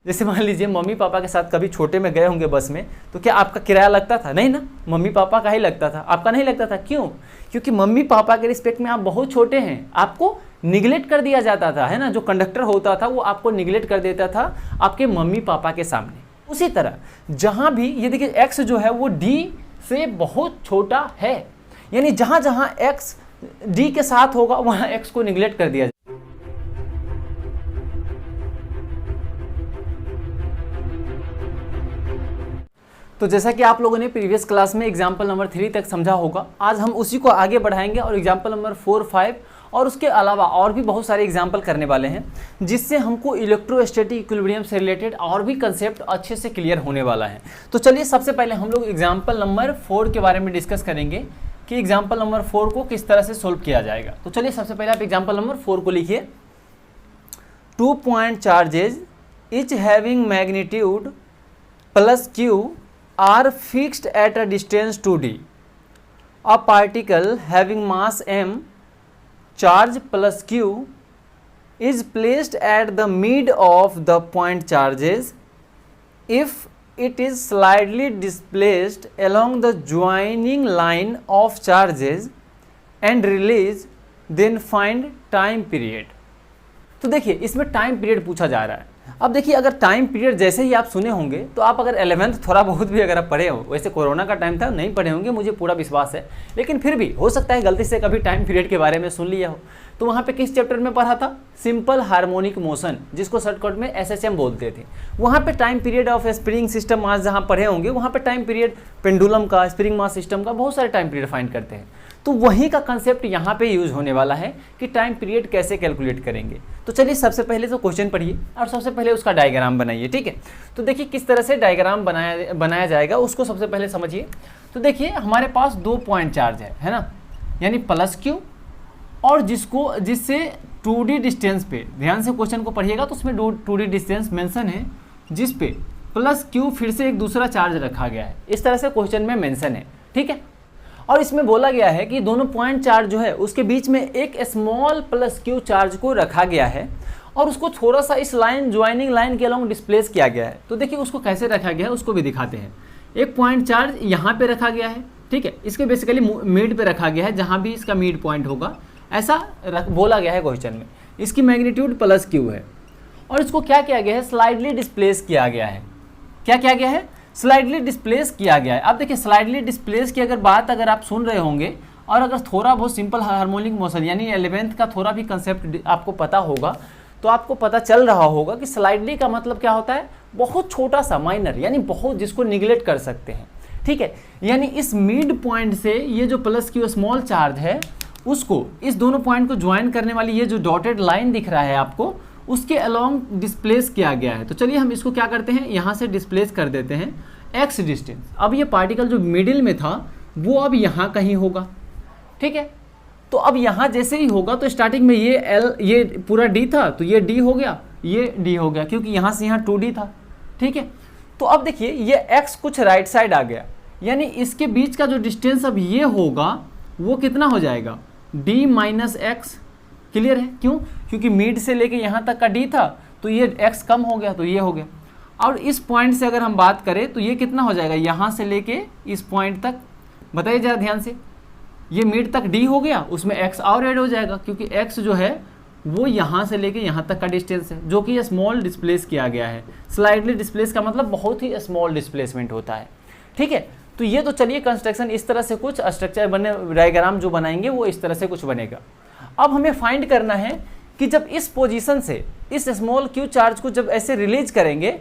जैसे मान लीजिए मम्मी पापा के साथ कभी छोटे में गए होंगे बस में, तो क्या आपका किराया लगता था? नहीं ना, मम्मी पापा का ही लगता था, आपका नहीं लगता था। क्यों? क्योंकि मम्मी पापा के रिस्पेक्ट में आप बहुत छोटे हैं, आपको निगलेक्ट कर दिया जाता था, है ना। जो कंडक्टर होता था वो आपको निगलेक्ट कर देता था आपके मम्मी पापा के सामने। उसी तरह जहाँ भी ये देखिए एक्स जो है वो डी से बहुत छोटा है, यानी जहाँ जहाँ एक्स डी के साथ होगा वहाँ एक्स को निगलेक्ट कर दिया जाए। तो जैसा कि आप लोगों ने प्रीवियस क्लास में एग्जाम्पल नंबर 3 तक समझा होगा, आज हम उसी को आगे बढ़ाएंगे और एग्जाम्पल नंबर 4, 5 और उसके अलावा और भी बहुत सारे एग्जाम्पल करने वाले हैं, जिससे हमको इलेक्ट्रोस्टैटिक इक्विलिब्रियम से रिलेटेड और भी कंसेप्ट अच्छे से क्लियर होने वाला है। तो चलिए सबसे पहले हम लोग एग्जाम्पल नंबर 4 के बारे में डिस्कस करेंगे कि एग्जाम्पल नंबर 4 को किस तरह से सोल्व किया जाएगा। तो चलिए सबसे पहले आप एग्जाम्पल नंबर 4 को लिखिए। 2 point charges etch having magnitude plus Q are fixed at a distance 2d. A particle having mass m, charge plus q, is placed at the mid of the point charges. If it is slightly displaced along the joining line of charges and released, then find time period. तो देखिए इसमें time period पूछा जा रहा है। अब देखिए अगर टाइम पीरियड जैसे ही आप सुने होंगे तो आप अगर 11th थोड़ा बहुत भी अगर आप पढ़े हो, वैसे कोरोना का टाइम था नहीं पढ़े होंगे मुझे पूरा विश्वास है, लेकिन फिर भी हो सकता है गलती से कभी टाइम पीरियड के बारे में सुन लिया हो। तो वहाँ पे किस चैप्टर में पढ़ा था? सिंपल हार्मोनिक मोशन, जिसको शॉर्टकट में SHM बोलते थे। वहाँ पे time period of spring system mass जहाँ पढ़े होंगे, वहाँ पे टाइम पीरियड पेंडुलम का, स्प्रिंग मास सिस्टम का, बहुत सारे टाइम पीरियड फाइंड करते हैं। तो वही का कंसेप्ट यहाँ पे यूज होने वाला है कि टाइम पीरियड कैसे कैलकुलेट करेंगे। तो चलिए सबसे पहले तो क्वेश्चन पढ़िए और सबसे पहले उसका डायग्राम बनाइए, ठीक है। तो देखिए किस तरह से डायग्राम बनाया जाएगा उसको सबसे पहले समझिए। तो देखिए हमारे पास 2 पॉइंट चार्ज है ना, यानी प्लस क्यू, और जिससे 2D डिस्टेंस पे, ध्यान से क्वेश्चन को पढ़िएगा तो उसमें 2D डिस्टेंस मेंशन है, जिस पे प्लस क्यू फिर से एक दूसरा चार्ज रखा गया है। इस तरह से क्वेश्चन में मेंशन है, ठीक है। और इसमें बोला गया है कि दोनों पॉइंट चार्ज जो है उसके बीच में एक स्मॉल प्लस क्यू चार्ज को रखा गया है और उसको थोड़ा सा इस लाइन, ज्वाइनिंग लाइन के अलोंग डिस्प्लेस किया गया है। तो देखिए उसको कैसे रखा गया है उसको भी दिखाते हैं। एक पॉइंट चार्ज यहाँ पे रखा गया है, ठीक है, इसके बेसिकली मिड पे रखा गया है, जहाँ भी इसका मिड पॉइंट होगा ऐसा बोला गया है क्वेश्चन में। इसकी मैग्नीट्यूड प्लस क्यू है और इसको क्या किया गया है? स्लाइडली डिस्प्लेस किया गया है। क्या किया गया है? स्लाइडली डिस्प्लेस किया गया है। अब देखिए स्लाइडली डिस्प्लेस की अगर आप सुन रहे होंगे और अगर थोड़ा बहुत सिंपल हार्मोनिक मोशन यानी 11th का थोड़ा भी कंसेप्ट आपको पता होगा तो आपको पता चल रहा होगा कि स्लाइडली का मतलब क्या होता है? बहुत छोटा सा, माइनर, यानी बहुत, जिसको निगलेक्ट कर सकते हैं, ठीक है। यानी इस मिड पॉइंट से ये जो प्लस क्यू स्मॉल चार्ज है उसको, इस दोनों पॉइंट को ज्वाइन करने वाली ये जो डॉटेड लाइन दिख रहा है आपको, उसके अलोंग डिस्प्लेस किया गया है। तो चलिए हम इसको क्या करते हैं, यहाँ से डिस्प्लेस कर देते हैं x डिस्टेंस। अब ये पार्टिकल जो मिडिल में था वो अब यहाँ कहीं होगा, ठीक है। तो अब यहाँ जैसे ही होगा तो स्टार्टिंग में ये L, ये पूरा D था तो ये D हो गया, ये D हो गया, क्योंकि यहाँ से यहाँ 2D था, ठीक है। तो अब देखिए ये x कुछ राइट साइड आ गया, यानी इसके बीच का जो डिस्टेंस अब ये होगा वो कितना हो जाएगा? D minus x। क्लियर है? क्यों? क्योंकि मिड से लेके यहाँ तक का D था तो ये x कम हो गया तो ये हो गया। और इस पॉइंट से अगर हम बात करें तो ये कितना हो जाएगा? यहाँ से लेके इस पॉइंट तक, बताइए जरा ध्यान से, ये मिड तक D हो गया, उसमें x और ऐड हो जाएगा क्योंकि x जो है वो यहाँ से लेके यहाँ तक का डिस्टेंस है, जो कि स्मॉल डिस्प्लेस किया गया है। स्लाइडली डिस्प्लेस का मतलब बहुत ही स्मॉल डिस्प्लेसमेंट होता है, ठीक है। तो ये तो चलिए कंस्ट्रक्शन, इस तरह से कुछ स्ट्रक्चर बने, डायग्राम जो बनाएंगे वो इस तरह से कुछ बनेगा। अब हमें फाइंड करना है कि जब इस पोजीशन से इस स्मॉल क्यू चार्ज को जब ऐसे रिलीज करेंगे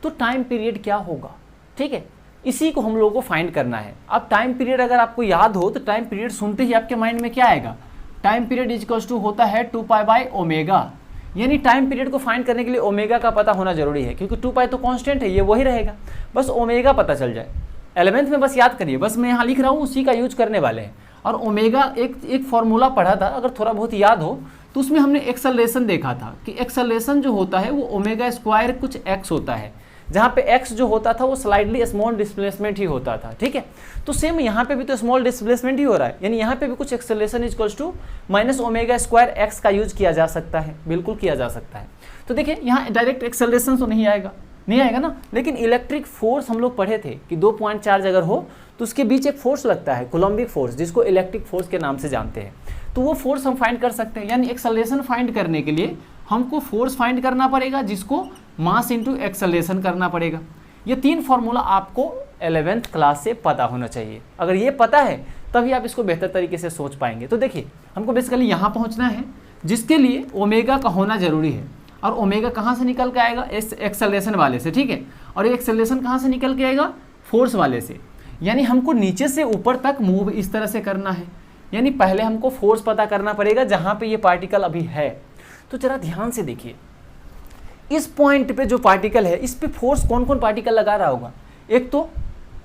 तो टाइम पीरियड क्या होगा, ठीक है। इसी को हम लोगों को फाइंड करना है। अब टाइम पीरियड अगर आपको याद हो तो टाइम पीरियड सुनते ही आपके माइंड में क्या आएगा? टाइम पीरियड इक्वल्स टू होता है 2π/ω, यानी टाइम पीरियड को फाइंड करने के लिए ओमेगा का पता होना जरूरी है, क्योंकि 2π तो कांस्टेंट है, ये वही रहेगा, बस ओमेगा पता चल जाए। 11th में बस याद करिए, बस मैं यहाँ लिख रहा हूँ उसी का यूज करने वाले हैं। और ओमेगा एक फॉर्मूला पढ़ा था, अगर थोड़ा बहुत याद हो तो उसमें हमने एक्सेलरेशन देखा था कि एक्सेलरेशन जो होता है वो ओमेगा स्क्वायर कुछ x होता है, जहाँ पे x जो होता था वो स्लाइडली स्मॉल डिस्प्लेसमेंट ही होता था, ठीक है। तो सेम यहाँ पे भी तो स्मॉल डिस्प्लेसमेंट ही हो रहा है, यानी यहाँ पे भी कुछ acceleration equals to minus omega square x का यूज किया जा सकता है, बिल्कुल किया जा सकता है। तो देखिए यहाँ डायरेक्ट एक्सेलरेशन तो नहीं आएगा, नहीं आएगा ना। लेकिन इलेक्ट्रिक फोर्स हम लोग पढ़े थे कि 2 पॉइंट चार्ज अगर हो तो उसके बीच एक फोर्स लगता है, कोलम्बिक फोर्स, जिसको इलेक्ट्रिक फोर्स के नाम से जानते हैं। तो वो फोर्स हम फाइंड कर सकते हैं, यानी एक्सेलरेशन फाइंड करने के लिए हमको फोर्स फाइंड करना पड़ेगा, जिसको मास इंटू एक्सेलरेशन करना पड़ेगा। ये 3 फॉर्मूला आपको 11th क्लास से पता होना चाहिए। अगर ये पता है तभी आप इसको बेहतर तरीके से सोच पाएंगे। तो देखिए, हमको बेसिकली यहाँ पहुँचना है, जिसके लिए ओमेगा का होना जरूरी है। और ओमेगा कहाँ से निकल के आएगा? इस एक्सेलरेशन वाले से, ठीक है। और ये एक्सेलरेशन कहाँ से निकल के आएगा? फोर्स वाले से। यानी हमको नीचे से ऊपर तक मूव इस तरह से करना है, यानी पहले हमको फोर्स पता करना पड़ेगा जहाँ पे ये पार्टिकल अभी है। तो जरा ध्यान से देखिए, इस पॉइंट पे जो पार्टिकल है, इस पे फोर्स कौन कौन पार्टिकल लगा रहा होगा? एक तो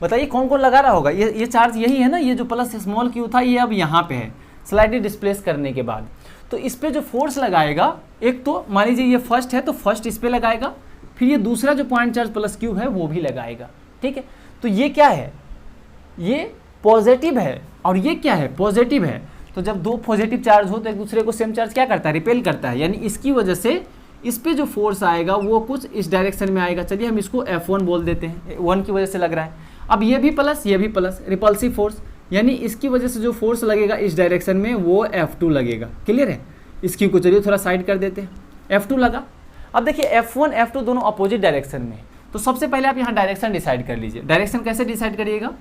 बताइए कौन कौन लगा रहा होगा? ये चार्ज यही है ना, ये जो प्लस स्मॉल क्यू था, ये अब यहाँ पे है स्लाइडली डिस्प्लेस करने के बाद। तो इस पे जो फोर्स लगाएगा, एक तो मान लीजिए ये फर्स्ट है तो फर्स्ट इस पे लगाएगा, फिर ये दूसरा जो पॉइंट चार्ज प्लस क्यू है वो भी लगाएगा, ठीक है। तो ये क्या है? ये पॉजिटिव है और ये क्या है? पॉजिटिव है। तो जब 2 पॉजिटिव चार्ज हो तो एक दूसरे को सेम चार्ज क्या करता है? रिपेल करता है। यानी इसकी वजह से इस पे जो फोर्स आएगा वो कुछ इस डायरेक्शन में आएगा। चलिए हम इसको F1 बोल देते हैं, 1 की वजह से लग रहा है। अब ये भी प्लस, ये भी प्लस, रिपल्सिव फोर्स, यानी इसकी वजह से जो फोर्स लगेगा इस डायरेक्शन में वो F2 लगेगा। क्लियर है? इसकी को चलिए थोड़ा साइड कर देते हैं, F2 लगा। अब देखिए F1 F2 दोनों अपोजिट डायरेक्शन में। तो सबसे पहले आप यहाँ डायरेक्शन डिसाइड कर लीजिए। डायरेक्शन कैसे डिसाइड करिएगा?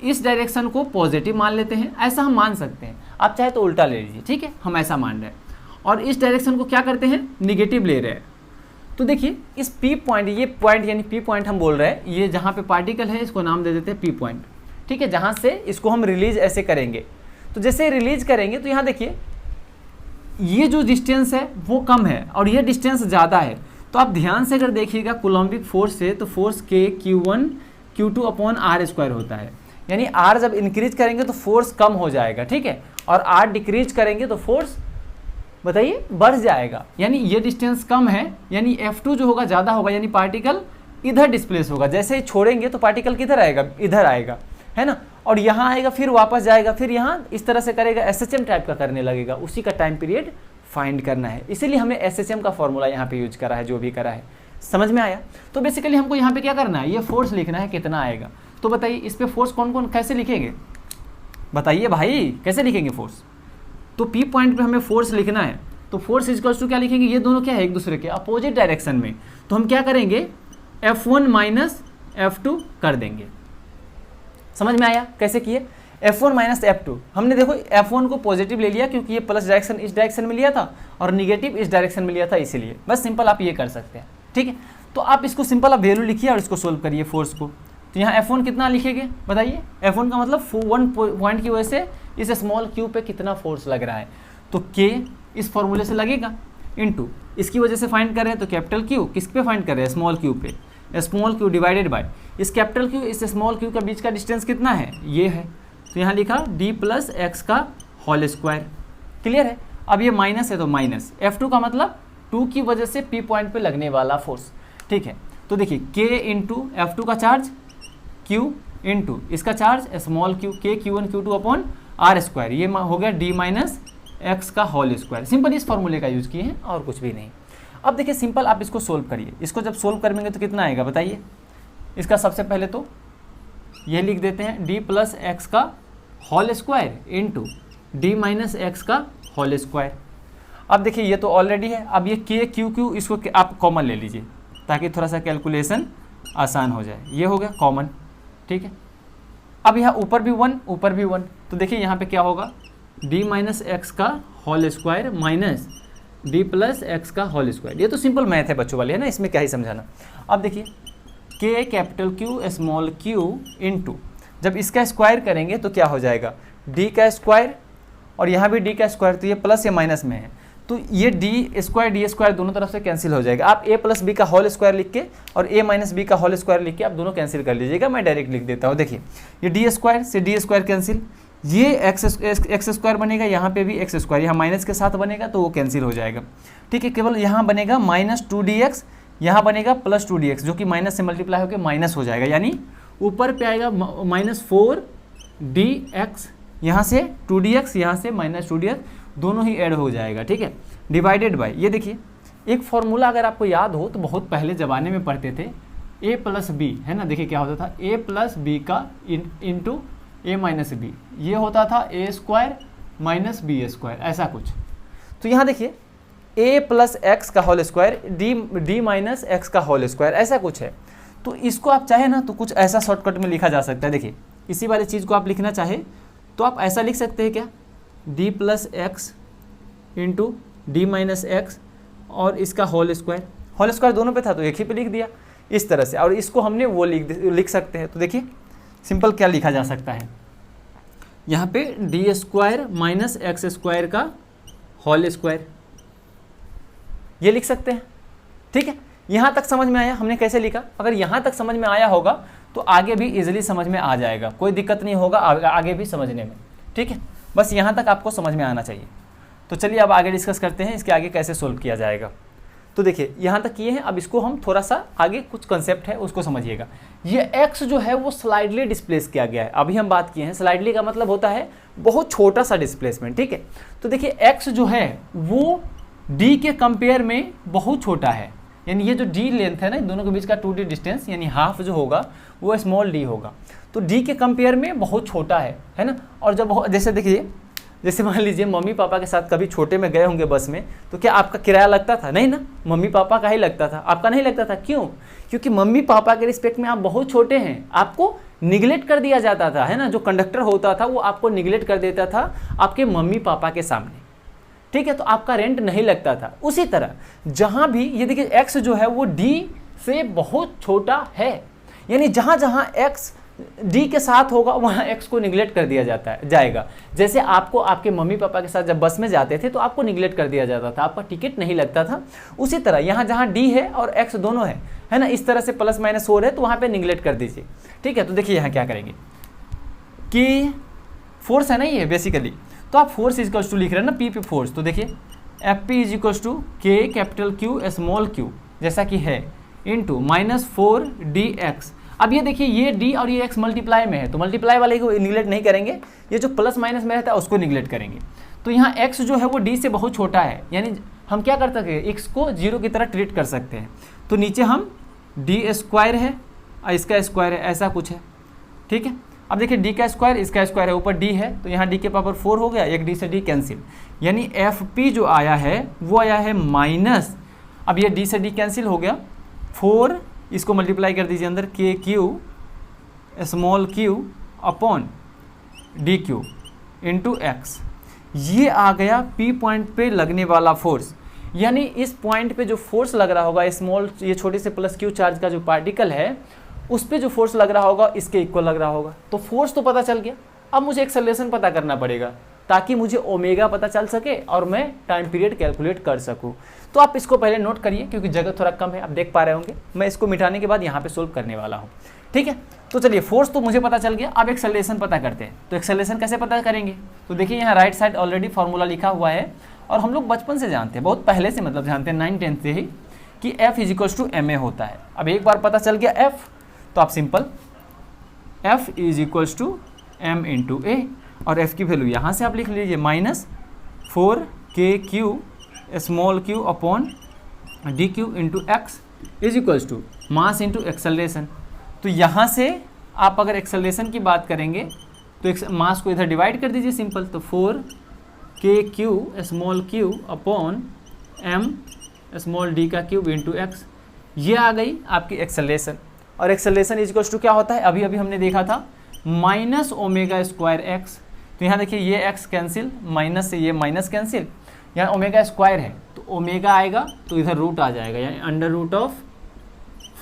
इस डायरेक्शन को पॉजिटिव मान लेते हैं, ऐसा हम मान सकते हैं। आप चाहे तो उल्टा ले लीजिए, ठीक है, हम ऐसा मान रहे हैं। और इस डायरेक्शन को क्या करते हैं? निगेटिव ले रहे हैं। तो देखिए इस P पॉइंट, ये पॉइंट यानी P पॉइंट हम बोल रहे हैं, ये जहाँ पे पार्टिकल है इसको नाम दे देते हैं P पॉइंट, ठीक है। जहाँ से इसको हम रिलीज ऐसे करेंगे, तो जैसे रिलीज करेंगे तो यहाँ देखिए ये जो डिस्टेंस है वो कम है और ये डिस्टेंस ज़्यादा है। तो आप ध्यान से अगर देखिएगा कोलम्बिक फोर्स से, तो force K Q1 Q2 upon R square होता है। यानी R जब इंक्रीज करेंगे तो फोर्स कम हो जाएगा, ठीक है, और R डिक्रीज करेंगे तो फोर्स बताइए बढ़ जाएगा। यानी ये डिस्टेंस कम है, यानी F2 जो होगा ज़्यादा होगा, यानी पार्टिकल इधर डिस्प्लेस होगा। जैसे ही छोड़ेंगे तो पार्टिकल किधर आएगा? इधर आएगा, है ना। और यहाँ आएगा, फिर वापस जाएगा, फिर यहाँ इस तरह से करेगा, SHM टाइप का करने लगेगा। उसी का टाइम पीरियड फाइंड करना है, इसीलिए हमने SHM का फॉर्मूला यहाँ पे यूज करा है, जो भी करा है। समझ में आया? तो बेसिकली हमको यहाँ पे क्या करना है? ये फोर्स लिखना है, कितना आएगा। तो बताइए इस पे फोर्स कौन कौन कैसे लिखेंगे? बताइए भाई, कैसे लिखेंगे फोर्स? तो P पॉइंट पे हमें फोर्स लिखना है, तो फोर्स इक्वल्स टू क्या लिखेंगे? ये दोनों क्या है? एक दूसरे के अपोजिट डायरेक्शन में। तो हम क्या करेंगे? F1 माइनस F2 कर देंगे। समझ में आया कैसे किए? F1 माइनस F2, हमने देखो F1 को पॉजिटिव ले लिया क्योंकि ये प्लस डायरेक्शन इस डायरेक्शन में लिया था और निगेटिव इस डायरेक्शन में लिया था, इसीलिए। बस सिंपल आप ये कर सकते हैं, ठीक है। तो आप इसको सिंपल आप वैल्यू लिखिए और इसको सोल्व करिए फोर्स को। तो यहाँ F1 कितना लिखेंगे बताइए? F1 का मतलब 1 पॉइंट की वजह से इस स्मॉल क्यू पे कितना फोर्स लग रहा है, तो K इस फॉर्मूले से लगेगा, इनटू इसकी वजह से फाइंड कर रहे हैं तो कैपिटल Q किस पे फाइंड कर रहे हैं? स्मॉल क्यू पे। स्मॉल क्यू डिवाइडेड बाय इस कैपिटल Q इस स्मॉल क्यू का बीच का डिस्टेंस कितना है? ये है। तो यहाँ लिखा D प्लस एक्स का होल स्क्वायर। क्लियर है? अब ये माइनस है तो माइनस, F2 का मतलब 2 की वजह से P पॉइंट पे लगने वाला फोर्स, ठीक है। तो देखिए K इंटू F2 का चार्ज, Q इंटू इसका charge small Q, K Q1 Q2 upon R square, ये हो गया D माइनस एक्स का होल स्क्वायर। सिंपल इस फॉर्मूले का यूज किए हैं और कुछ भी नहीं। अब देखिए सिंपल आप इसको सोल्व करिए। इसको जब सोल्व करेंगे तो कितना आएगा बताइए? इसका सबसे पहले तो ये लिख देते हैं D प्लस एक्स का whole square into D minus x का होल स्क्वायर। अब देखिए ये तो ऑलरेडी है, अब ये K Q इसको आप कॉमन ले लीजिए ताकि थोड़ा सा कैलकुलेशन आसान हो जाए। ये हो गया कॉमन, ठीक है। अब यहाँ ऊपर भी 1 ऊपर भी 1, तो देखिए यहाँ पे क्या होगा? D माइनस एक्स का whole square minus D plus x का होल स्क्वायर। ये तो सिंपल मैथ है बच्चों वाले, है ना, इसमें क्या ही समझाना। अब देखिए K capital Q small q into जब इसका स्क्वायर करेंगे तो क्या हो जाएगा? D का स्क्वायर और यहाँ भी D का स्क्वायर, तो ये प्लस या माइनस में है, तो ये D स्क्वायर दोनों तरफ से कैंसिल हो जाएगा। आप A प्लस बी का होल स्क्वायर लिख के और A माइनस बी का होल स्क्वायर लिख के आप दोनों कैंसिल कर लीजिएगा। मैं डायरेक्ट लिख देता हूँ। देखिए ये D स्क्वायर से D स्क्वायर कैंसिल, ये एक्स स्क्वायर बनेगा, यहाँ पे भी एक्स स्क्वायर, यहाँ माइनस के साथ बनेगा तो वो कैंसिल हो जाएगा, ठीक है। केवल यहाँ बनेगा माइनस 2dx, यहाँ बनेगा प्लस 2dx, जो कि माइनस से मल्टीप्लाई होकर माइनस हो जाएगा, यानी ऊपर पे आएगा माइनस 4dx, यहाँ से 2dx, यहाँ से माइनस 2dx, दोनों ही ऐड हो जाएगा, ठीक है, डिवाइडेड बाय। ये देखिए एक फॉर्मूला अगर आपको याद हो तो बहुत पहले ज़माने में पढ़ते थे, ए प्लस बी, है ना, देखिए क्या होता था, ए प्लस बी का इंटू ए माइनस बी, ये होता था A square minus B square, ऐसा कुछ। तो यहाँ देखिए ए प्लस एक्स का whole square D minus x का होल स्क्वायर, ऐसा कुछ है। तो इसको आप चाहे ना तो कुछ ऐसा शॉर्टकट में लिखा जा सकता है। देखिए इसी वाली चीज़ को आप लिखना चाहे तो आप ऐसा लिख सकते हैं क्या, D plus x into D minus x और इसका होल स्क्वायर दोनों पे था तो एक ही पे लिख दिया इस तरह से, और इसको हमने वो लिख सकते हैं। तो देखिए सिंपल क्या लिखा जा सकता है, यहाँ पे D square minus x square का होल स्क्वायर, ये लिख सकते हैं। ठीक है, यहाँ तक समझ में आया हमने कैसे लिखा? अगर यहाँ तक समझ में आया होगा तो आगे भी इजीली समझ में आ जाएगा, कोई दिक्कत नहीं होगा आगे भी समझने में। ठीक है, बस यहाँ तक आपको समझ में आना चाहिए। तो चलिए अब आगे डिस्कस करते हैं इसके आगे कैसे सोल्व किया जाएगा। तो देखिए यहाँ तक किए हैं, अब इसको हम थोड़ा सा आगे कुछ कंसेप्ट है उसको समझिएगा। ये x जो है वो स्लाइडली डिस्प्लेस किया गया है, अभी हम बात किए हैं। स्लाइडली का मतलब होता है बहुत छोटा सा डिस्प्लेसमेंट। ठीक है, तो देखिए x जो है वो d के कंपेयर में बहुत छोटा है, यानी ये जो d लेंथ है ना, दोनों के बीच का 2d डिस्टेंस यानी हाफ जो होगा वो स्मॉल d होगा, तो d के कंपेयर में बहुत छोटा है ना। और जब जैसे देखिए, जैसे मान लीजिए मम्मी पापा के साथ कभी छोटे में गए होंगे बस में, तो क्या आपका किराया लगता था? नहीं ना, मम्मी पापा का ही लगता था, आपका नहीं लगता था। क्यों? क्योंकि मम्मी पापा के रिस्पेक्ट में आप बहुत छोटे हैं, आपको निगलेक्ट कर दिया जाता था, है ना। जो कंडक्टर होता था वो आपको निगलेक्ट कर देता था आपके मम्मी पापा के सामने। ठीक है, तो आपका रेंट नहीं लगता था। उसी तरह जहाँ भी ये देखिए एक्स जो है वो डी से बहुत छोटा है, यानी जहाँ जहाँ एक्स डी के साथ होगा वहाँ एक्स को निगलेक्ट कर दिया जाएगा। जैसे आपको आपके मम्मी पापा के साथ जब बस में जाते थे तो आपको निगलेक्ट कर दिया जाता था, आपका टिकट नहीं लगता था। उसी तरह यहाँ जहाँ डी है और एक्स दोनों है ना, इस तरह से प्लस माइनस हो रहे हैं तो वहाँ पे निगलेक्ट कर दीजिए। ठीक है, तो देखिए यहाँ क्या करेंगे कि फोर्स है ना ये बेसिकली, तो आप फोर्स इजिकल्स टू लिख रहे हैं ना, पी पे फोर्स, तो देखिए एफ पी इजिकल्स टू के कैपिटल क्यू स्मॉल क्यू जैसा कि है इंटू माइनस 4dx। अब ये देखिए ये d और ये x मल्टीप्लाई में है तो मल्टीप्लाई वाले को निगलेक्ट नहीं करेंगे, ये जो प्लस माइनस में रहता है उसको निगलेक्ट करेंगे। तो यहाँ x जो है वो d से बहुत छोटा है, यानी हम क्या कर सकते हैं, x को जीरो की तरह ट्रीट कर सकते हैं। तो नीचे हम d स्क्वायर है और इसका स्क्वायर है, ऐसा कुछ है। ठीक है, अब देखिए d का स्क्वायर इसका स्क्वायर है, ऊपर d है तो यहाँ d के पावर 4 हो गया, एक d से d कैंसिल, यानी एफ पी जो आया है वो आया है माइनस, अब ये d से d कैंसिल हो गया, 4 इसको मल्टीप्लाई कर दीजिए अंदर, के Q small Q upon d q into x. ये आ गया पी पॉइंट पे लगने वाला फोर्स, यानी इस पॉइंट पे जो फोर्स लग रहा होगा स्मॉल ये छोटे से प्लस क्यू चार्ज का जो पार्टिकल है उस पे जो फोर्स लग रहा होगा इसके इक्वल लग रहा होगा। तो फोर्स तो पता चल गया, अब मुझे एक्सेलरेशन पता करना पड़ेगा ताकि मुझे ओमेगा पता चल सके और मैं टाइम पीरियड कैलकुलेट कर सकूं। तो आप इसको पहले नोट करिए क्योंकि जगह थोड़ा कम है, आप देख पा रहे होंगे। मैं इसको मिटाने के बाद यहाँ पे सोल्व करने वाला हूँ। ठीक है, तो चलिए फोर्स तो मुझे पता चल गया, अब एक्सेलरेशन पता करते हैं। तो एक्सेलरेशन कैसे पता करेंगे? तो देखिए यहाँ राइट साइड ऑलरेडी फॉर्मूला लिखा हुआ है और हम लोग बचपन से जानते हैं, बहुत पहले से मतलब जानते हैं 9-10 से ही कि F इजिकल्स टू ma होता है। अब एक बार पता चल गया F तो आप simple F is equals to m into a, और F की वैल्यू यहाँ से आप लिख लीजिए minus 4kq small Q upon d q into x is equals to mass into acceleration. तो यहाँ से आप अगर एक्सेलरेशन की बात करेंगे तो मास को इधर डिवाइड कर दीजिए सिंपल, तो 4kq small Q upon m small D का क्यूब इंटू एक्स, ये आ गई आपकी एक्सेलरेशन। और एक्सेलरेशन इज इक्वल्स टू क्या होता है, अभी अभी हमने देखा था माइनस ओमेगा स्क्वायर एक्स। तो यहाँ देखिए ये x कैंसिल, माइनस से ये माइनस कैंसिल, यहाँ ओमेगा स्क्वायर है तो ओमेगा आएगा तो इधर रूट आ जाएगा, यानी under root of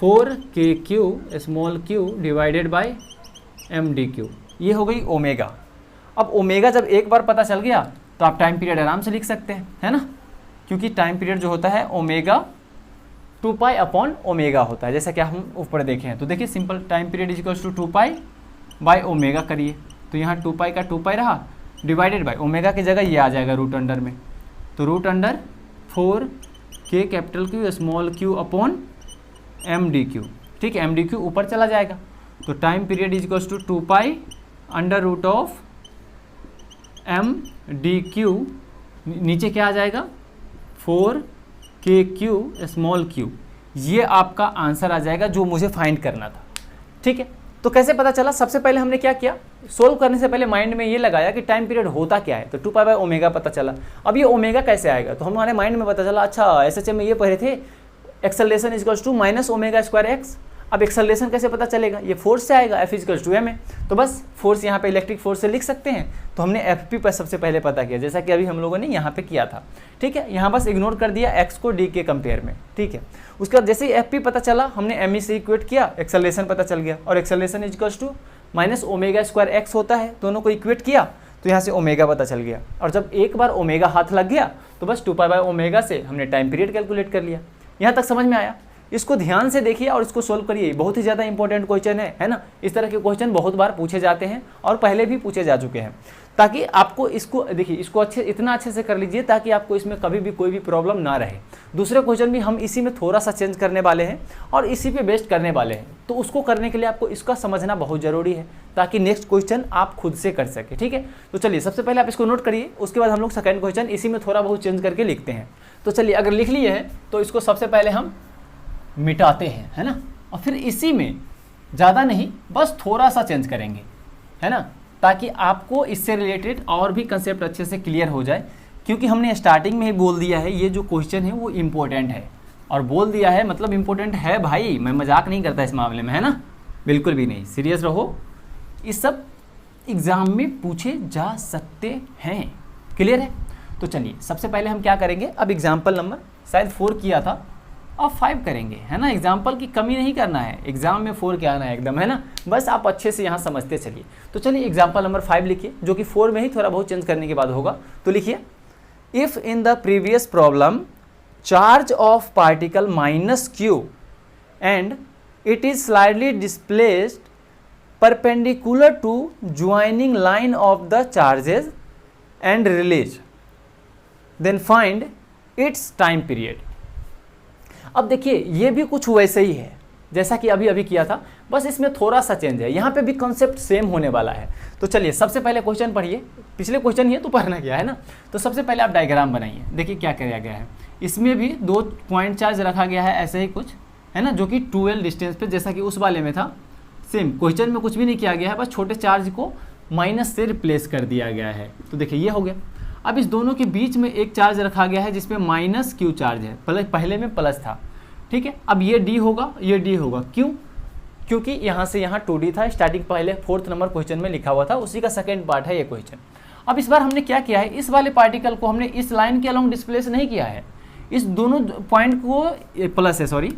4kq small Q divided by mdq, ये हो गई ओमेगा। अब ओमेगा जब एक बार पता चल गया तो आप टाइम पीरियड आराम से लिख सकते हैं, है ना, क्योंकि टाइम पीरियड जो होता है ओमेगा 2 अपॉन ओमेगा होता है, जैसा कि हम ऊपर देखे हैं। तो देखिए simple time period equals to 2 बाय ओमेगा करिए, तो यहाँ 2 का 2 रहा डिवाइडेड बाय ओमेगा की जगह ये आ जाएगा रूट अंडर में, तो root under 4k capital Q small Q upon mdq। ठीक है, mdq ऊपर चला जाएगा तो time period equals to 2 under root of mdq, नीचे क्या आ जाएगा 4kq स्मॉल क्यू, ये आपका आंसर आ जाएगा जो मुझे फाइंड करना था। ठीक है, तो कैसे पता चला? सबसे पहले हमने क्या किया, सोल्व करने से पहले माइंड में ये लगाया कि टाइम पीरियड होता क्या है, तो 2π/ω पता चला। अब ये ओमेगा कैसे आएगा, तो हमारे माइंड में पता चला अच्छा SHM में ये पढ़े थे एक्सेलरेशन इक्वल्स टू -ω²x। अब एक्सेलरेशन कैसे पता चलेगा, ये फोर्स से आएगा, F इक्वल्स टू m। तो बस फोर्स यहाँ पे इलेक्ट्रिक फोर्स से लिख सकते हैं, तो हमने FP पर सबसे पहले पता किया, जैसा कि अभी हम लोगों ने यहाँ पे किया था। ठीक है, यहाँ बस इग्नोर कर दिया x को d के कंपेयर में। ठीक है, उसके बाद जैसे ही FP पता चला हमने ME से इक्वेट किया, एक्सेलरेशन पता चल गया, और एक्सेलरेशन इक्वल्स टू -ω²x होता है, दोनों को इक्वेट किया तो यहाँ से ओमेगा पता चल गया। और जब एक बार ओमेगा हाथ लग गया तो बस 2π/ω से हमने टाइम पीरियड कैलकुलेट कर लिया। यहाँ तक समझ में आया? इसको ध्यान से देखिए और इसको सोल्व करिए, बहुत ही ज़्यादा इंपॉर्टेंट क्वेश्चन है ना। इस तरह के क्वेश्चन बहुत बार पूछे जाते हैं और पहले भी पूछे जा चुके हैं, ताकि आपको इसको देखिए, इसको इतना अच्छे से कर लीजिए ताकि आपको इसमें कभी भी कोई भी प्रॉब्लम ना रहे। दूसरे क्वेश्चन भी हम इसी में थोड़ा सा चेंज करने वाले हैं और इसी पे बेस्ड करने वाले हैं, तो उसको करने के लिए आपको इसका समझना बहुत ज़रूरी है ताकि नेक्स्ट क्वेश्चन आप खुद से कर सके। ठीक है, तो चलिए सबसे पहले आप इसको नोट करिए, उसके बाद हम लोग सेकंड क्वेश्चन इसी में थोड़ा बहुत चेंज करके लिखते हैं। तो चलिए, अगर लिख लिए हैं तो इसको सबसे पहले हम मिटाते हैं, है ना, और फिर इसी में ज़्यादा नहीं बस थोड़ा सा चेंज करेंगे, है ना, ताकि आपको इससे रिलेटेड और भी कंसेप्ट अच्छे से क्लियर हो जाए। क्योंकि हमने स्टार्टिंग में ही बोल दिया है ये जो क्वेश्चन है वो इम्पोर्टेंट है, और बोल दिया है मतलब इम्पोर्टेंट है भाई, मैं मजाक नहीं करता इस मामले में, है ना, बिल्कुल भी नहीं, सीरियस रहो, इस सब एग्ज़ाम में पूछे जा सकते हैं। क्लियर है? तो चलिए सबसे पहले हम क्या करेंगे, अब एग्जाम्पल नंबर शायद 4 किया था, अब 5 करेंगे, है ना। एग्जाम्पल की कमी नहीं करना है, एग्जाम में 4 क्या आना है एकदम, है ना, बस आप अच्छे से यहाँ समझते चलिए। तो चलिए एग्जाम्पल नंबर 5 लिखिए, जो कि 4 में ही थोड़ा बहुत चेंज करने के बाद होगा। तो लिखिए, if in the previous problem charge of particle -q and it is slightly displaced perpendicular to joining line of the charges and release, then find its time period. अब देखिए ये भी कुछ वैसे ही है जैसा कि अभी अभी किया था, बस इसमें थोड़ा सा चेंज है, यहाँ पे भी कॉन्सेप्ट सेम होने वाला है। तो चलिए सबसे पहले क्वेश्चन पढ़िए, पिछले क्वेश्चन ही है तो पढ़ना क्या है ना। तो सबसे पहले आप डायग्राम बनाइए, देखिए क्या किया गया है, इसमें भी 2 पॉइंट चार्ज रखा गया है ऐसे ही कुछ, है ना, जो कि 2L डिस्टेंस पे जैसा कि उस वाले में था। सेम क्वेश्चन में कुछ भी नहीं किया गया है, बस छोटे चार्ज को माइनस से रिप्लेस कर दिया गया है। तो देखिए ये हो गया। अब इस दोनों के बीच में एक चार्ज रखा गया है जिसमें -q चार्ज है, पहले में प्लस था। ठीक है, अब ये d होगा, ये d होगा, क्यों? क्योंकि यहाँ से यहाँ 2d था, स्टार्टिंग पहले 4th नंबर क्वेश्चन में लिखा हुआ था, उसी का सेकंड पार्ट है ये क्वेश्चन। अब इस बार हमने क्या किया है, इस वाले पार्टिकल को हमने इस लाइन के अलोंग डिस्प्लेस नहीं किया है, इस दोनों पॉइंट को प्लस है सॉरी,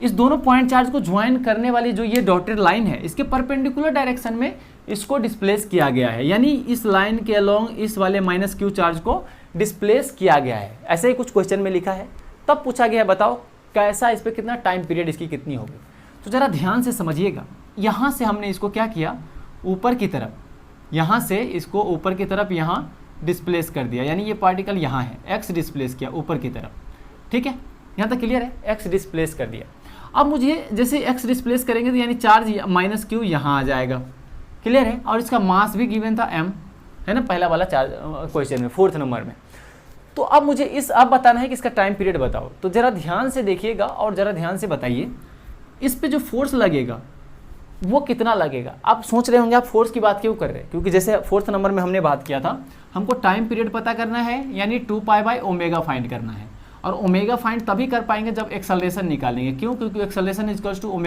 इस दोनों पॉइंट चार्ज को ज्वाइन करने वाली जो ये डॉटेड लाइन है इसके परपेंडिकुलर डायरेक्शन में इसको डिस्प्लेस किया गया है, यानी इस लाइन के अलोंग इस वाले -q चार्ज को डिस्प्लेस किया गया है। ऐसे ही कुछ क्वेश्चन में लिखा है, तब पूछा गया है बताओ कैसा, इस पर कितना टाइम पीरियड इसकी कितनी होगी। तो ज़रा ध्यान से समझिएगा, यहाँ से हमने इसको क्या किया, ऊपर की तरफ, यहाँ से इसको ऊपर की तरफ यहाँ डिस्प्लेस कर दिया, यानी ये पार्टिकल यहाँ है, x डिस्प्लेस किया ऊपर की तरफ। ठीक है, यहाँ तक क्लियर है, x डिस्प्लेस कर दिया। अब मुझे जैसे x डिस्प्लेस करेंगे तो यानी चार्ज -q यहाँ आ जाएगा, क्लियर है, और इसका मास भी गिवन था m, है ना, पहला वाला चार्ज क्वेश्चन में 4th नंबर में। तो अब मुझे अब बताना है कि इसका टाइम पीरियड बताओ। तो ज़रा ध्यान से देखिएगा और ज़रा ध्यान से बताइए, इस पे जो फोर्स लगेगा वो कितना लगेगा। आप सोच रहे होंगे आप फोर्स की बात क्यों कर रहे हैं, क्योंकि जैसे 4th नंबर में हमने बात किया था, हमको टाइम पीरियड पता करना है, यानी 2π/ω फाइंड करना है, और ओमेगा फाइंड तभी कर पाएंगे जब एक्सेलरेशन निकालेंगे। क्यों? क्योंकि एक्सेलरेशन इक्वल्स टू ω²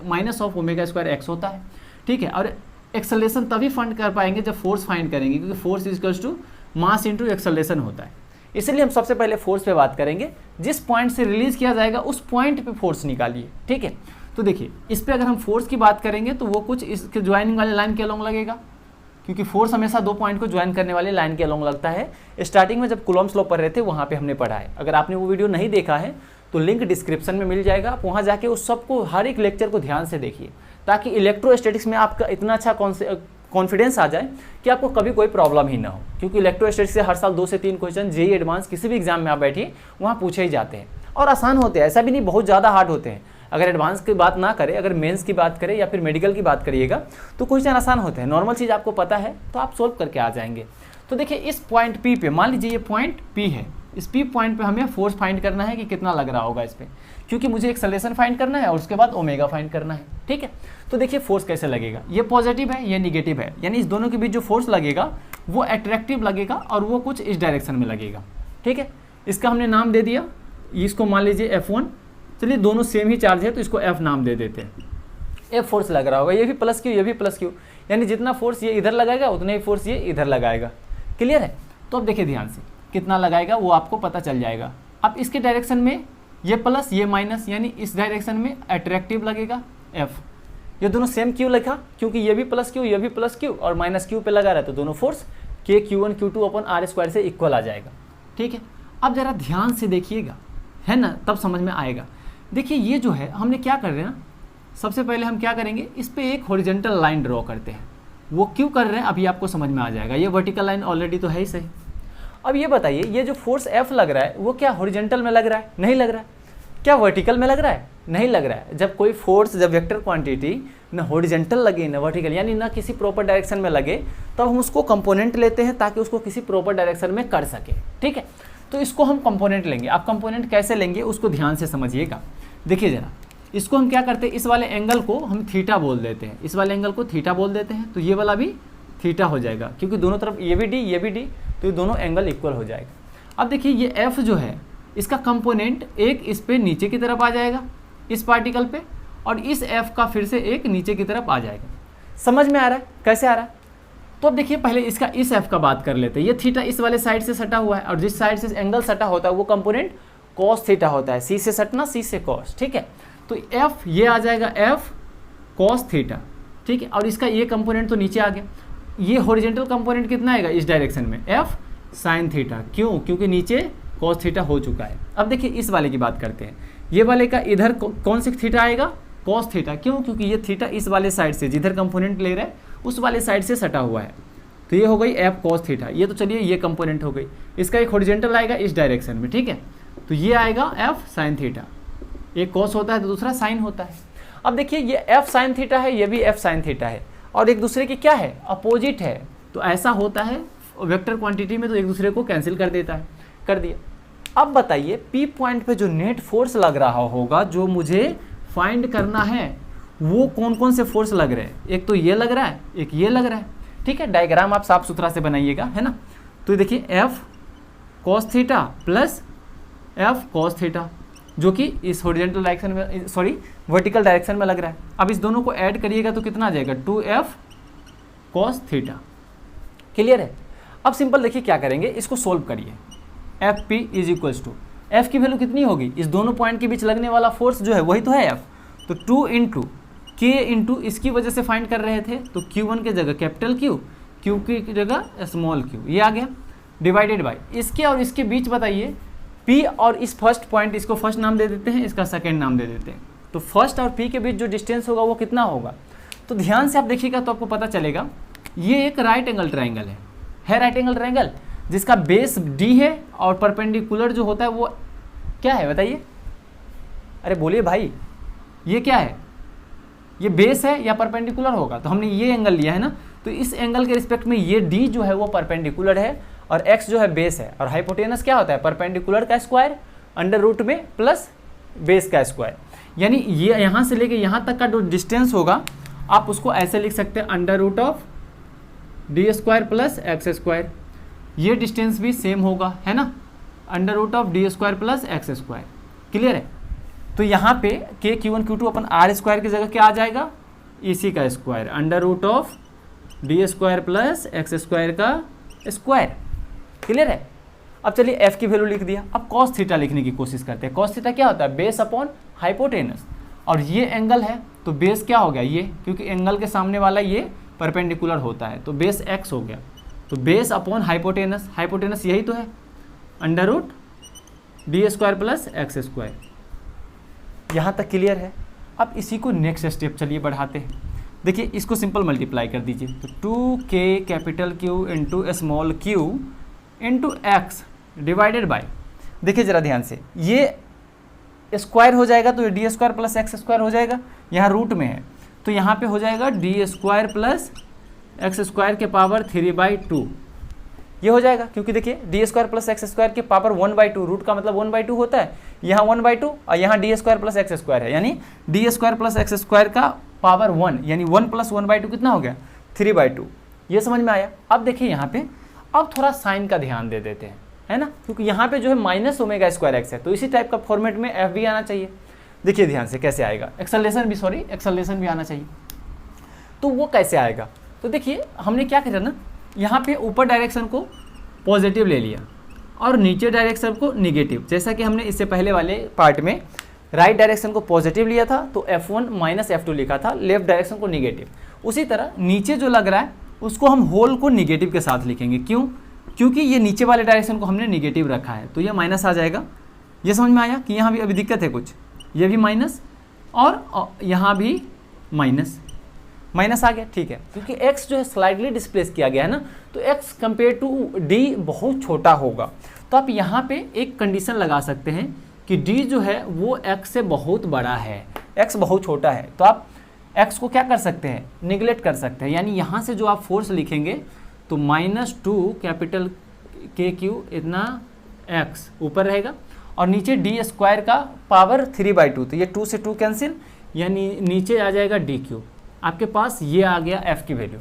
-ω²x होता है। ठीक है, और एक्सेलरेशन तभी फाइंड कर पाएंगे जब फोर्स फाइंड करेंगे, क्योंकि force equals to mass into acceleration होता है। इसलिए हम सबसे पहले फोर्स पे बात करेंगे, जिस पॉइंट से रिलीज किया जाएगा उस पॉइंट पे फोर्स निकालिए। ठीक है, तो देखिए इस पे अगर हम फोर्स की बात करेंगे तो वो कुछ इसके ज्वाइनिंग वाले लाइन के अलोंग लगेगा, क्योंकि फोर्स हमेशा 2 पॉइंट को ज्वाइन करने वाले लाइन के अलोंग लगता है। स्टार्टिंग में जब कूलॉम्स लॉ पढ़ रहे थे वहाँ पे हमने पढ़ा है, अगर आपने वो वीडियो नहीं देखा है तो लिंक डिस्क्रिप्शन में मिल जाएगा, आप वहाँ जाके उस सबको हर एक लेक्चर को ध्यान से देखिए, ताकि इलेक्ट्रोस्टैटिक्स में आपका इतना अच्छा कॉन्फिडेंस आ जाए कि आपको कभी कोई प्रॉब्लम ही ना हो। क्योंकि इलेक्ट्रोस्टैटिक्स से हर साल 2 से 3 क्वेश्चन जेईई एडवांस किसी भी एग्जाम में आप बैठिए वहाँ पूछे ही जाते हैं, और आसान होते हैं, ऐसा भी नहीं बहुत ज़्यादा हार्ड होते हैं। अगर एडवांस की बात ना करें, अगर मेंस की बात करें या फिर मेडिकल की बात करिएगा तो क्वेश्चन आसान होते हैं, नॉर्मल चीज़ आपको पता है तो आप सोल्व करके आ जाएंगे। तो देखिए इस पॉइंट P पे, मान लीजिए ये पॉइंट P है, इस पी पॉइंट पे हमें फोर्स फाइंड करना है कि कितना लग रहा होगा इस पर, क्योंकि मुझे एक एक्सेलरेशन फाइंड करना है और उसके बाद ओमेगा फाइंड करना है। ठीक है, तो देखिए फोर्स कैसे लगेगा, ये पॉजिटिव है ये निगेटिव है, यानी इस दोनों के बीच जो फोर्स लगेगा वो अट्रैक्टिव लगेगा और वो कुछ इस डायरेक्शन में लगेगा। ठीक है, इसका हमने नाम दे दिया, इसको मान लीजिए F1। चलिए दोनों सेम ही चार्ज है तो इसको F नाम दे देते हैं। F फोर्स लग रहा होगा, ये भी प्लस क्यू ये भी प्लस क्यू, यानी जितना फोर्स ये इधर लगाएगा उतना ही फोर्स ये इधर लगाएगा। क्लियर है, तो अब देखिए ध्यान से कितना लगाएगा वो आपको पता चल जाएगा। अब इसके डायरेक्शन में ये प्लस ये माइनस, यानी इस डायरेक्शन में अट्रैक्टिव लगेगा F। ये दोनों सेम क्यू लिखा क्योंकि ये भी प्लस क्यू ये भी प्लस क्यू और माइनस क्यू पे लगा रहा है, तो दोनों फोर्स K Q1 Q2 अपन R² से इक्वल आ जाएगा। ठीक है, अब जरा ध्यान से देखिएगा, है ना, तब समझ में आएगा। देखिए ये जो है हमने क्या कर रहे हैं ना, सबसे पहले हम क्या करेंगे, इस पे एक हॉरिजॉन्टल लाइन ड्रॉ करते हैं। वो क्यों कर रहे हैं अभी आपको समझ में आ जाएगा। ये वर्टिकल लाइन ऑलरेडी तो है ही सही। अब ये बताइए ये जो फोर्स F लग रहा है वो क्या हॉरिजॉन्टल में लग रहा है? नहीं लग रहा है। क्या वर्टिकल में लग रहा है? नहीं लग रहा है। जब कोई फोर्स, जब वेक्टर क्वांटिटी न हॉरिजॉन्टल लगे न वर्टिकल, यानी ना किसी प्रॉपर डायरेक्शन में लगे, तब हम उसको कंपोनेंट लेते हैं ताकि उसको किसी प्रॉपर डायरेक्शन में कर सके। ठीक है, तो इसको हम कंपोनेंट लेंगे। आप कंपोनेंट कैसे लेंगे उसको ध्यान से समझिएगा। देखिए जरा, इसको हम क्या करते हैं, इस वाले एंगल को हम थीटा बोल देते हैं, इस वाले एंगल को थीटा बोल देते हैं, तो ये वाला भी थीटा हो जाएगा क्योंकि दोनों तरफ ये भी डी, तो ये दोनों एंगल इक्वल हो जाएगा। अब देखिए ये F जो है इसका कंपोनेंट एक इस पे नीचे की तरफ आ जाएगा इस पार्टिकल पे, और इस F का फिर से एक नीचे की तरफ आ जाएगा। समझ में आ रहा है कैसे आ रहा है? तो अब देखिए पहले इसका इस F का बात कर लेते हैं। ये थीटा इस वाले साइड से सटा हुआ है और जिस साइड से एंगल सटा होता है वो कंपोनेंट कॉस थीटा होता है। C से सटना, C से कॉस। ठीक है, तो F ये आ जाएगा F कॉस थीटा। ठीक है, और इसका ये कंपोनेंट तो नीचे आ गया। ये हॉरिजॉन्टल कंपोनेंट कितना आएगा इस डायरेक्शन में, F साइन थीटा। क्यों? क्योंकि नीचे कॉस थीटा हो चुका है। अब देखिए इस वाले की बात करते हैं। ये वाले का इधर कौन सी थीटा आएगा? Cos theta. क्यों? क्योंकि ये थीटा इस वाले साइड से, जिधर कंपोनेंट ले रहा है उस वाले साइड से सटा हुआ है, तो ये हो गई F कॉस थीटा। ये तो चलिए ये कंपोनेंट हो गई। इसका एक हॉरिजॉन्टल आएगा इस डायरेक्शन में। ठीक है, तो ये आएगा F साइन थीटा। एक कॉस होता है तो दूसरा साइन होता है। अब देखिए ये F साइन थीटा है, ये भी F साइन थीटा है, और एक दूसरे की क्या है? अपोजिट है। तो ऐसा होता है वेक्टर क्वांटिटी में, तो एक दूसरे को कैंसिल कर देता है। कर दिया। अब बताइए P पॉइंट पे जो नेट फोर्स लग रहा होगा, जो मुझे फाइंड करना है, वो कौन कौन से फोर्स लग रहे हैं? एक तो ये लग रहा है, एक ये लग रहा है। ठीक है, डायग्राम आप साफ सुथरा से बनाइएगा, है ना। तो देखिए F cos theta plus F cos theta, जो कि इस हॉरिजॉन्टल डायरेक्शन में, सॉरी वर्टिकल डायरेक्शन में लग रहा है। अब इस दोनों को ऐड करिएगा तो कितना आ जाएगा? 2F cos theta. क्लियर है? अब सिंपल देखिए क्या करेंगे, इसको सोल्व करिए। FP is equals to, F की वैल्यू कितनी होगी? इस दोनों पॉइंट के बीच लगने वाला फोर्स जो है वही तो है F, तो 2 इंटू K इंटू, इसकी वजह से फाइंड कर रहे थे तो Q1 की जगह कैपिटल Q, Q की जगह स्मॉल q, ये आ गया, डिवाइडेड बाई इसके और इसके बीच बताइए P और इस फर्स्ट पॉइंट, इसको फर्स्ट नाम दे देते हैं, इसका सेकेंड नाम दे देते हैं। तो फर्स्ट और P के बीच जो डिस्टेंस होगा वो कितना होगा? तो ध्यान से आप देखिएगा तो आपको पता चलेगा ये एक राइट एंगल ट्राइंगल है राइट एंगल ट्राइंगल, जिसका बेस D है और परपेंडिकुलर जो होता है वो क्या है बताइए? अरे बोलिए भाई, ये क्या है? ये बेस है या परपेंडिकुलर होगा? तो हमने ये एंगल लिया है ना, तो इस एंगल के रिस्पेक्ट में ये D जो है वो परपेंडिकुलर है और x जो है बेस है, और हाइपोटेनस क्या होता है? परपेंडिकुलर का स्क्वायर अंडर रूट में प्लस बेस का स्क्वायर। यानी ये यहाँ से लेके यहाँ तक का जो डिस्टेंस होगा आप उसको ऐसे लिख सकते हैं, under root of D square plus x square. ये डिस्टेंस भी सेम होगा, है ना, under root of D square plus x square. Clear है? तो यहाँ पे K Q1 Q2 अपन R स्क्वायर की जगह क्या आ जाएगा? इसी का square, under root of D square plus x square का स्क्वायर। क्लियर है? अब चलिए F की वैल्यू लिख दिया। अब cos थीटा लिखने की कोशिश करते हैं। cos थीटा क्या होता है? बेस अपॉन हाइपोटेनस, और ये एंगल है तो बेस क्या हो गया? ये, क्योंकि एंगल के सामने वाला ये परपेंडिकुलर होता है तो बेस x हो गया, तो बेस अपॉन हाइपोटेनस, हाइपोटेनस यही तो है, under root D square plus x square. यहाँ तक क्लियर है? अब इसी को नेक्स्ट स्टेप चलिए बढ़ाते हैं। देखिए इसको सिंपल मल्टीप्लाई कर दीजिए, तो 2K capital Q into small q into x divided by, देखिए ज़रा ध्यान से, ये स्क्वायर हो जाएगा तो ये D square plus x square हो जाएगा, यहाँ रूट में है तो यहाँ पे हो जाएगा D square plus x square के पावर 3/2। ये हो जाएगा, क्योंकि देखिए D square plus x square की पावर 1/2, रूट का मतलब 1/2 होता है, यहाँ 1/2 और यहाँ D square plus x square है, यानी D square plus x square का पावर 1, यानी 1 + 1/2 कितना हो गया 3/2। ये समझ में आया। अब देखिए यहाँ पे अब थोड़ा साइन का ध्यान दे देते हैं, है ना, क्योंकि यहाँ पे जो है -ω²x है, तो इसी टाइप का फॉर्मेट में एफ भी आना चाहिए। देखिए ध्यान से कैसे आएगा, एक्सेलरेशन भी आना चाहिए। तो वो कैसे आएगा, तो देखिए हमने क्या किया ना, यहाँ पे ऊपर डायरेक्शन को पॉजिटिव ले लिया और नीचे डायरेक्शन को निगेटिव, जैसा कि हमने इससे पहले वाले पार्ट में राइट डायरेक्शन को पॉजिटिव लिया था तो F1 - F2 लिखा था, लेफ्ट डायरेक्शन को निगेटिव। उसी तरह नीचे जो लग रहा है उसको हम होल को निगेटिव के साथ लिखेंगे। क्यों? क्योंकि ये नीचे वाले डायरेक्शन को हमने निगेटिव रखा है, तो ये माइनस आ जाएगा। ये समझ में आया कि यहाँ भी अभी दिक्कत है कुछ, ये भी माइनस और यहाँ भी माइनस आ गया, ठीक है, क्योंकि x जो है स्लाइडली डिस्प्लेस किया गया है ना, तो x कंपेयर टू d बहुत छोटा होगा। तो आप यहाँ पे एक कंडीशन लगा सकते हैं कि d जो है वो x से बहुत बड़ा है, x बहुत छोटा है, तो आप x को क्या कर सकते हैं, निगलेक्ट कर सकते हैं, यानी यहाँ से जो आप फोर्स लिखेंगे तो -2 कैपिटल KQ इतना x ऊपर रहेगा और नीचे डी स्क्वायर का पावर 3/2, तो ये 2 से 2 कैंसिल, यानी नीचे आ जाएगा dq। आपके पास ये आ गया f की वैल्यू।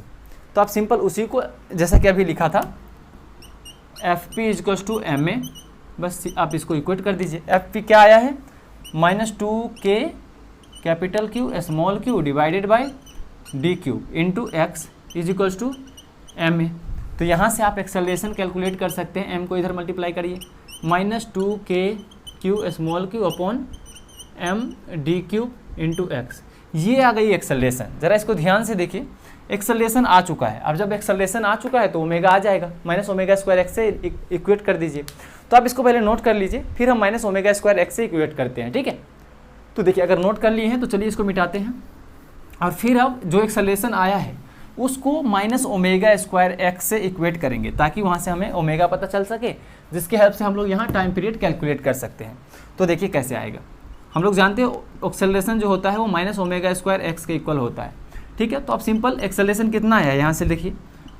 तो आप सिंपल उसी को जैसा कि अभी लिखा था Fp = ma, बस आप इसको इक्वेट कर दीजिए। Fp क्या आया है, -2k capital Q small q divided by dq into x = ma। तो यहाँ से आप एक्सेलरेशन कैलकुलेट कर सकते हैं, m को इधर मल्टीप्लाई करिए, -2k q small q upon m dq into x। ये आ गई एक्सेलरेशन। ज़रा इसको ध्यान से देखिए, एक्सेलरेशन आ चुका है। अब जब एक्सेलरेशन आ चुका है तो ओमेगा आ जाएगा, -ω²x से इक्वेट कर दीजिए। तो आप इसको पहले नोट कर लीजिए, फिर हम -ω²x से इक्वेट करते हैं, ठीक है। तो देखिए अगर नोट कर लिए हैं तो चलिए इसको मिटाते हैं और फिर अब जो एक्सेलरेशन आया है उसको -ω²x से इक्वेट करेंगे, ताकि वहाँ से हमें ओमेगा पता चल सके, जिसकी हेल्प से हम लोग यहाँ टाइम पीरियड कैलकुलेट कर सकते हैं। तो देखिए कैसे आएगा, हम लोग जानते हैं एक्सेलरेशन जो होता है वो -ω²x के इक्वल होता है, ठीक है। तो अब सिंपल एक्सेलरेशन कितना है, यहाँ से देखिए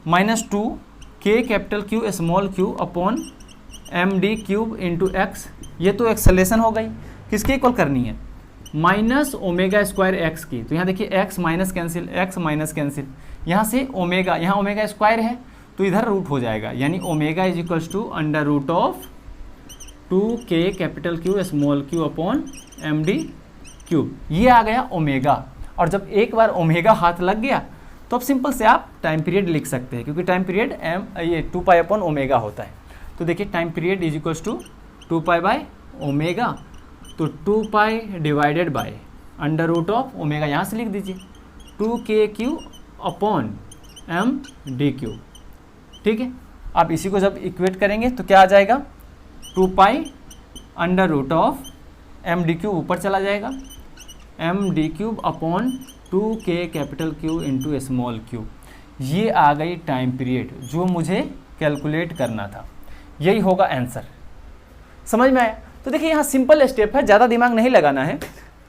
-2k capital Q small q upon md³ into x। ये तो एक्सेलरेशन हो गई, किसके इक्वल करनी है, -ω²x की। तो यहाँ देखिए x माइनस कैंसिल, यहाँ से ओमेगा, यहाँ ओमेगा स्क्वायर है तो इधर रूट हो जाएगा, यानी omega = √2k capital Q small q upon md³। ये आ गया ओमेगा। और जब एक बार ओमेगा हाथ लग गया तो अब सिंपल से आप टाइम पीरियड लिख सकते हैं, क्योंकि टाइम पीरियड ये 2π/ω होता है। तो देखिए टाइम पीरियड = 2π/ω, तो 2π डिवाइडेड बाय √ω, यहाँ से लिख दीजिए 2kq अपॉन md³, ठीक है। आप इसी को जब इक्वेट करेंगे तो क्या आ जाएगा, 2π √md³ ऊपर चला जाएगा, md³ upon 2k capital Q into small q। ये आ गई टाइम पीरियड जो मुझे कैलकुलेट करना था, यही होगा आंसर। समझ में आया? तो देखिए यहाँ सिंपल स्टेप है, ज़्यादा दिमाग नहीं लगाना है।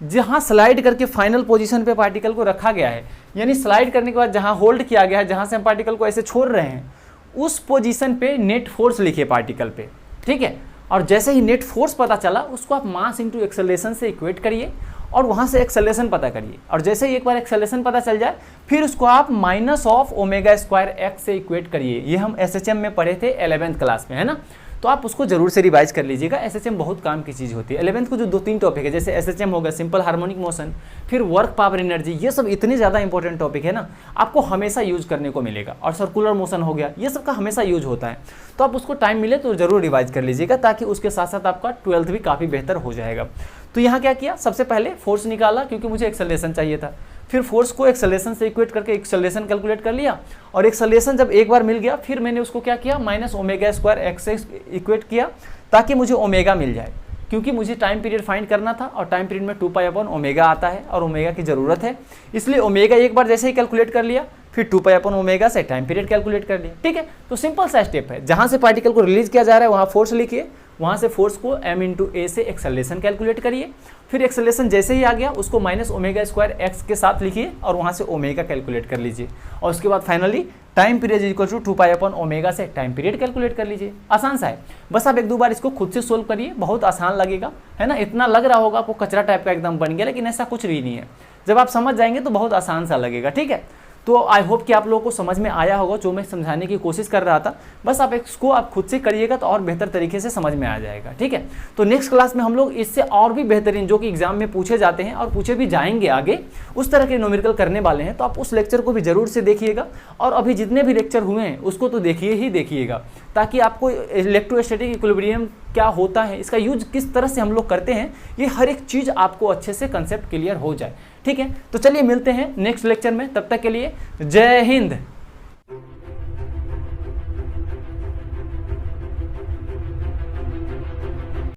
जहाँ स्लाइड करके फाइनल पोजीशन पे पार्टिकल को रखा गया है, यानी स्लाइड करने के बाद जहाँ होल्ड किया गया है, जहाँ से हम पार्टिकल को ऐसे छोड़ रहे हैं, उस पोजीशन पे नेट फोर्स लिखिए पार्टिकल पे, ठीक है। और जैसे ही नेट फोर्स पता चला उसको आप मास इंटू एक्सेलरेशन से इक्वेट करिए और वहाँ से एक्सेलरेशन पता करिए। और जैसे ही एक बार एक्सेलरेशन पता चल जाए फिर उसको आप -ω²x से इक्वेट करिए। ये हम SHM में पढ़े थे 11th क्लास में, है ना। तो आप उसको जरूर से रिवाइज कर लीजिएगा। SHM बहुत काम की चीज़ होती है। 11th को जो 2-3 टॉपिक है, जैसे SHM होगा सिंपल हार्मोनिक मोशन, फिर वर्क पावर एनर्जी, ये सब इतने ज़्यादा इंपॉर्टेंट टॉपिक है ना, आपको हमेशा यूज करने को मिलेगा। और सर्कुलर मोशन हो गया, ये सब का हमेशा यूज होता है। तो आप उसको टाइम मिले तो ज़रूर रिवाइज कर लीजिएगा, ताकि उसके साथ साथ आपका 12th भी काफ़ी बेहतर हो जाएगा। तो यहाँ क्या किया, सबसे पहले फोर्स निकाला क्योंकि मुझे एक्सेलरेशन चाहिए था। फिर फोर्स को एक्सेलरेशन से इक्वेट करके एक्सेलरेशन कैलकुलेट कर लिया, और एक्सेलरेशन जब एक बार मिल गया फिर मैंने उसको क्या किया, -ω²x से इक्वेट किया ताकि मुझे ओमेगा मिल जाए, क्योंकि मुझे टाइम पीरियड फाइंड करना था और टाइम पीरियड में 2π/ω आता है और ओमेगा की ज़रूरत है। इसलिए ओमेगा एक बार जैसे ही कैलकुलेट कर लिया, फिर 2π/ω से टाइम पीरियड कैलकुलेट कर लिया, ठीक है। तो सिंपल सा स्टेप है, जहाँ से पार्टिकल को रिलीज किया जा रहा है वहाँ फोर्स लिखिए, वहाँ से फोर्स को m इंटू ए से एक्सेलरेशन कैलकुलेट करिए, फिर एक्सेलरेशन जैसे ही आ गया उसको माइनस ओमेगा स्क्वायर एक्स के साथ लिखिए और वहाँ से ओमेगा कैलकुलेट कर लीजिए, और उसके बाद finally time period equal to 2 pi omega से टाइम पीरियड कैलकुलेट कर लीजिए। आसान सा है, बस आप एक दो बार इसको खुद से सोल्व करिए, बहुत आसान लगेगा, है ना। इतना लग रहा होगा आपको कचरा टाइप का एकदम बन गया, लेकिन ऐसा कुछ भी नहीं है। जब आप समझ जाएंगे तो बहुत आसान सा लगेगा, ठीक है। तो आई होप कि आप लोगों को समझ में आया होगा जो मैं समझाने की कोशिश कर रहा था। बस आप इसको आप खुद से करिएगा तो और बेहतर तरीके से समझ में आ जाएगा, ठीक है। तो नेक्स्ट क्लास में हम लोग इससे और भी बेहतरीन, जो कि एग्जाम में पूछे जाते हैं और पूछे भी जाएंगे आगे, उस तरह के न्यूमेरिकल करने वाले हैं। तो आप उस लेक्चर को भी जरूर से देखिएगा, और अभी जितने भी लेक्चर हुए हैं उसको तो देखिए ही देखिएगा, ताकि आपको इलेक्ट्रोस्टैटिक इक्विलिब्रियम क्या होता है, इसका यूज किस तरह से हम लोग करते हैं, ये हर एक चीज़ आपको अच्छे से कंसेप्ट क्लियर हो जाए, ठीक है। तो चलिए मिलते हैं नेक्स्ट लेक्चर में, तब तक के लिए जय हिंद।